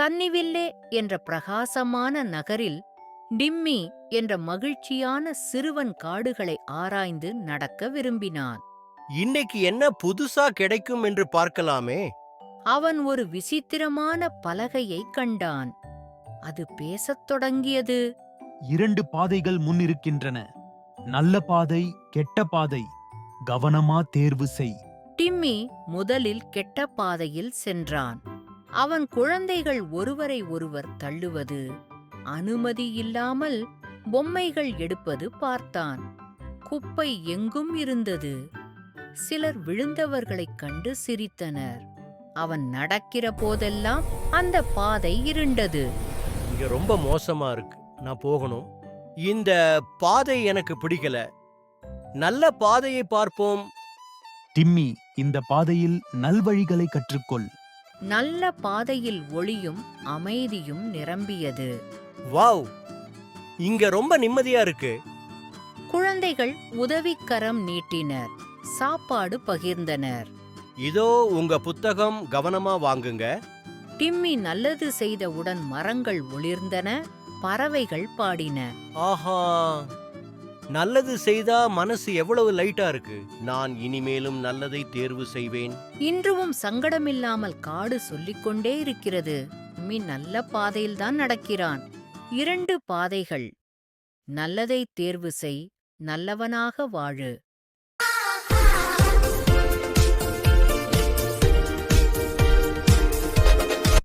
சன்னிவில்லே என்ற பிரகாசமான நகரில் டிம்மி என்ற மகிழ்ச்சியான சிறுவன் காடுகளை ஆராய்ந்து நடக்க விரும்பினான். இன்னைக்கு என்ன புதுசா கிடைக்கும் என்று பார்க்கலாமே. அவன் ஒரு விசித்திரமான பலகையைக் கண்டான். அது பேசத் தொடங்கியது. 2 பாதைகள் முன்னிருக்கின்றன. நல்ல பாதை, கெட்ட பாதை. கவனமா தேர்வு செய். டிம்மி முதலில் கெட்ட பாதையில் சென்றான். அவன் குழந்தைகள் ஒருவரை ஒருவர் தள்ளுவது, அனுமதி இல்லாமல் பொம்மைகள் எடுப்பது பார்த்தான். குப்பை எங்கும் இருந்தது. சிலர் விழுந்தவர்களைக் கண்டு சிரித்தனர். அவன் நடக்கிற போதெல்லாம் அந்த பாதை இருண்டது. இங்க ரொம்ப மோசமா இருக்கு, நான் போகணும். இந்த பாதை எனக்கு பிடிக்கல. நல்ல பாதையை பார்ப்போம். டிம்மி, இந்த பாதையில் நல்வழிகளை கற்றுக்கொள். நல்ல பாதையில் ஒளியும் அமைதியும் நிரம்பியது. வாவ், இங்க ரொம்ப நிம்மதியா இருக்கு. குழந்தைகள் உதவிக்கரம் நீட்டினர். சாப்பாடு பகிர்ந்தனர். இதோ உங்க புத்தகம், கவனமா வாங்குங்க. டிம்மி நல்லது செய்தவுடன் மரங்கள் ஒளிர்ந்தன, பறவைகள் பாடின. ஆஹா, நல்லது செய்தா மனசு எவ்வளவு லைட்டா இருக்கு. நான் இனிமேலும் நல்லதை தேர்வு செய்வேன். இன்றும் சங்கடமில்லாமல் காடு சொல்லிக்கொண்டே இருக்கிறது. டிம்மி நல்ல பாதையில்தான் நடக்கிறான். 2 பாதைகள். நல்லதை தேர்வு செய், நல்லவனாக வாழு.